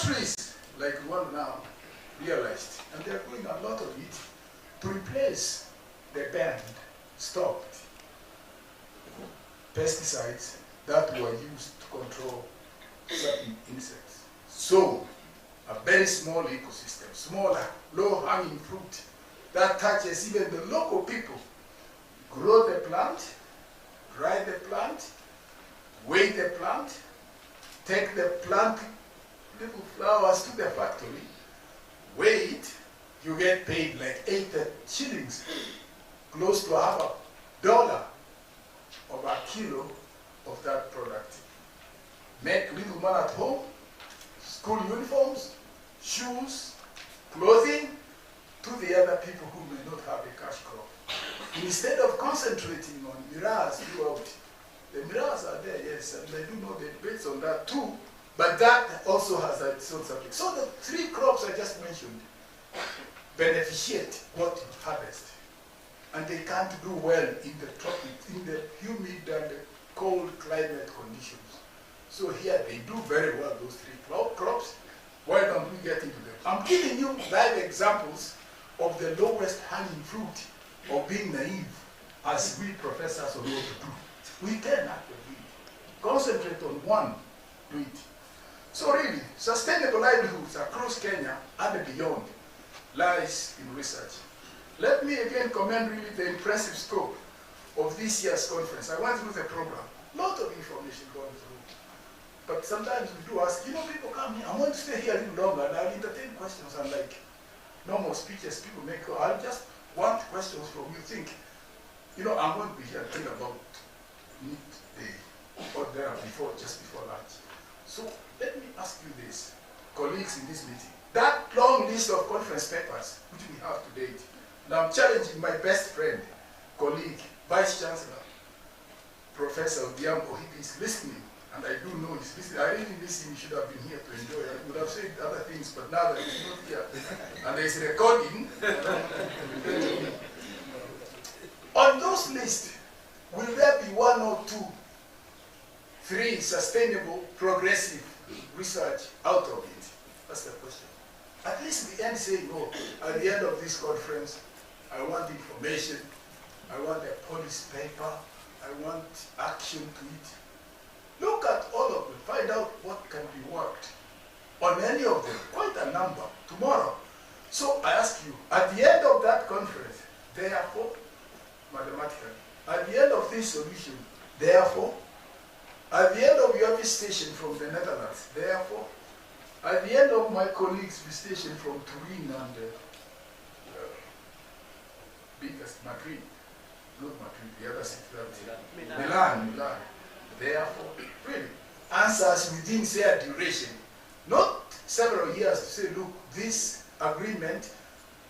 countries like one now realized, and they're doing a lot of it, to replace the banned, stopped pesticides that were used to control certain insects. So, a very small ecosystem, smaller, low-hanging fruit that touches even the local people. Grow the plant, dry the plant, weigh the plant, take the plant little flowers to the factory, weigh it, you get paid like 8 shillings, close to $1 of a kilo of that product. Make little man at home, school uniforms, shoes, clothing, to the other people who may not have a cash crop. Instead of concentrating on mirrors throughout, the mirrors are there, yes, and I do know the debates on that too, but that also has its own subject. So the 3 crops I just mentioned beneficiate what you harvest, and they can't do well in the tropics, in the humid and the cold climate conditions. So here they do very well, those 3 crops. Why don't we get into them? I'm giving you live examples of the lowest hanging fruit of being naive, as we professors are able to do. We can actually concentrate on one, do it. So really, sustainable livelihoods across Kenya and beyond lies in research. Let me again commend really the impressive scope of this year's conference. I went through the program, a lot of information going through. But sometimes we do ask, people come here, I want to stay here a little longer, and I'll entertain questions, and like normal speeches people make, I just want questions from you. Think, I'm going to be here till about midday or there just before lunch. So let me ask you this, colleagues in this meeting, that long list of conference papers which we have to date, and I'm challenging my best friend, colleague, Vice Chancellor, Professor Odhiambo, he is listening, and I do know he's listening. I really listen, he should have been here to enjoy. I would have said other things, but now that he's not here, and there's recording, on those lists, will there be 1 or 2, 3 sustainable, progressive research out of it? That's the question. At least the end saying, no, at the end of this conference, I want information, I want a policy paper, I want action to it. Look at all of them, find out what can be worked on any of them, quite a number, tomorrow. So I ask you, at the end of that conference, therefore, mathematically, at the end of this solution, therefore, at the end of your visitation from the Netherlands, therefore, at the end of my colleague's visitation from Turin and biggest Madrid, not Madrid, the other city, Milan, therefore, really, answers within their duration, not several years to say, look, this agreement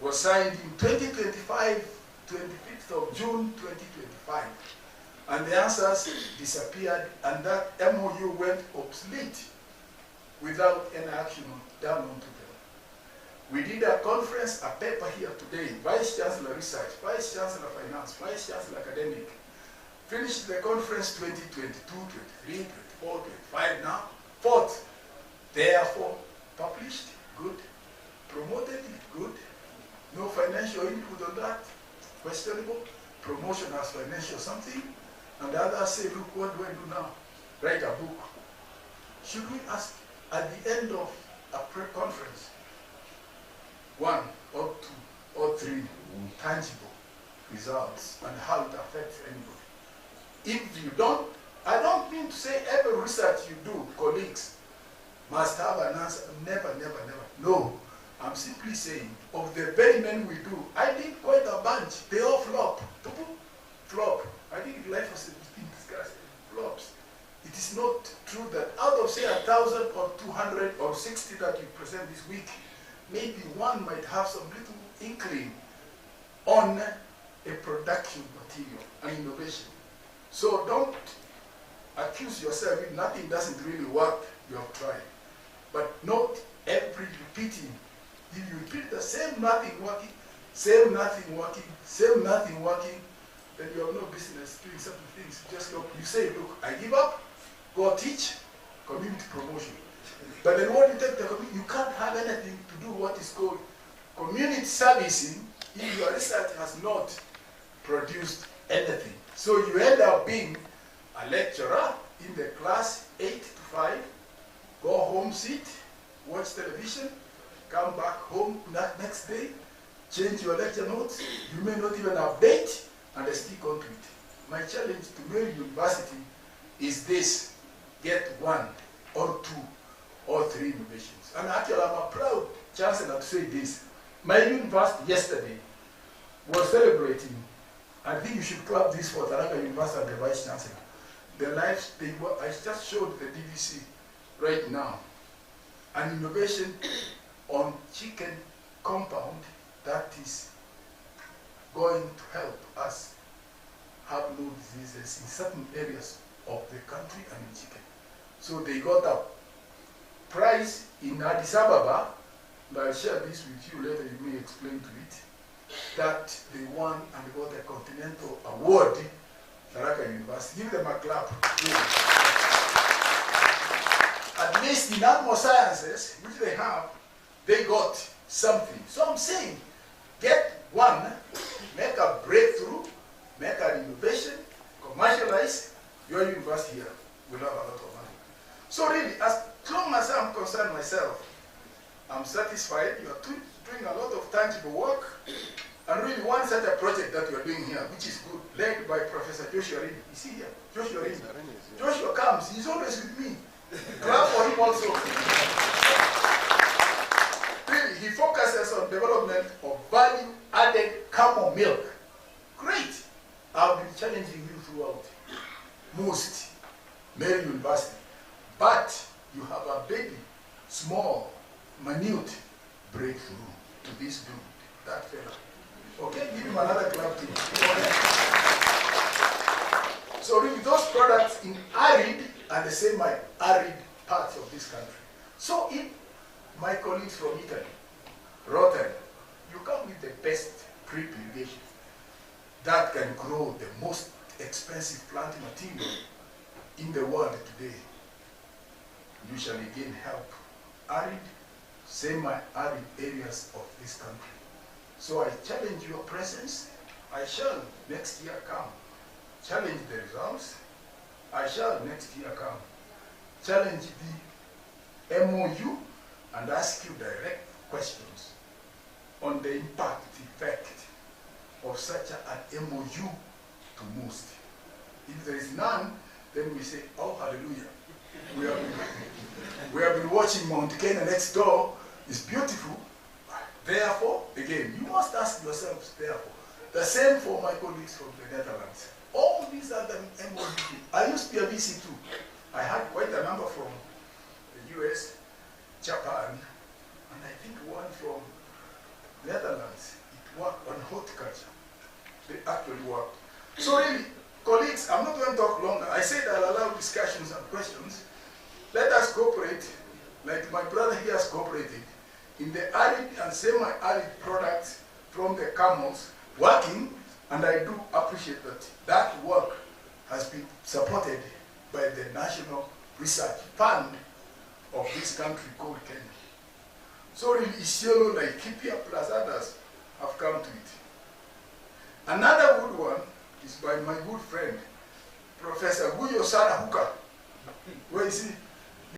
was signed in 2025, 25th of June 2025. And the answers disappeared, and that MOU went obsolete without any action done onto them. We did a conference, a paper here today, Vice Chancellor Research, Vice Chancellor Finance, Vice Chancellor Academic. Finished the conference 2022, 23, 24, 25 now. 4th, therefore, published, good. Promoted it, good. No financial input on that, questionable. Promotion as financial something. And the others say, look, what do I do now? Write a book. Should we ask at the end of a pre-conference, 1 or 2 or 3 tangible results and how it affects anybody? If you don't, I don't mean to say every research you do, colleagues, must have an answer. Never, never, never. No. I'm simply saying, of the very many we do, I did quite a bunch. They all flop. Flop. I think life was being discussed. Flops. It is not true that out of, say, 1,000 or 200 or 60 that you present this week, maybe one might have some little inkling on a production material, an innovation. So don't accuse yourself if nothing doesn't really work, you have tried. But not every repeating. If you repeat the same nothing working, same nothing working, same nothing working, then you have no business doing certain things. Just look, you say, look, I give up, go teach, community promotion. But then what do you take the community? you can't have anything to do what is called community servicing if your research has not produced anything. So you end up being a lecturer in the class 8 to 5, go home, sit, watch television, come back home next day, change your lecture notes, you may not even update, and stick on to it. My challenge to Mary University is this: get 1 or 2 or 3 innovations. And actually, I'm a proud chancellor to say this. My university yesterday was celebrating, I think you should clap this for Taraka University and the Vice Chancellor. The lives, I just showed the DVC right now, an innovation on chicken compound that is going to help us have no diseases in certain areas of the country and in chicken. So they got a prize in Addis Ababa, and I'll share this with you later, you may explain to it, that they won and got a continental award, Taraka University. Give them a clap. At least in animal sciences, which they have, they got something. So I'm saying, get 1, make a breakthrough, make an innovation, commercialize, your university here will have a lot of money. So really, as long as I'm concerned myself, I'm satisfied. You are doing a lot of tangible work. And really, one such a project that you are doing here, which is good, led by Professor Joshua Rini. Is he here? Joshua Rini. Joshua comes, he's always with me. Clap for him also. Really, he focuses on development of value-added camel milk. Great. I've been challenging you throughout. Most, Mary University. But you have a baby, small, minute breakthrough to this dude, that fella. Okay, give him another clap too. So really, those products in arid and the semi-arid parts of this country. So if my colleagues from Italy, Rotary, you come with the best drip irrigation that can grow the most expensive plant material in the world today, you shall again help arid, semi-arid areas of this country. So I challenge your presence. I shall next year come. Challenge the results. I shall next year come. Challenge the MOU and ask you direct questions on the impact, effect of such an MOU to most. If there is none, then we say, oh, hallelujah. We have been watching Mount Kenya next door. It's beautiful. Therefore, again, you must ask yourselves, therefore. The same for my colleagues from the Netherlands. All these are the MOU. I used to be a VC too. I had quite a number from the US, Japan, and I think one from Netherlands. It worked on horticulture. They actually worked. So really, colleagues, I'm not going to talk longer. I said I'll allow discussions and questions. Let us cooperate, like my brother here has cooperated, in the arid and semi-arid products from the camels working, and I do appreciate that that work has been supported by the National Research Fund of this country called Kenya. So really, Isiolo, like Kipia plus others have come to it. Another good one is by my good friend, Professor Guyo Sarahuka. Where is he?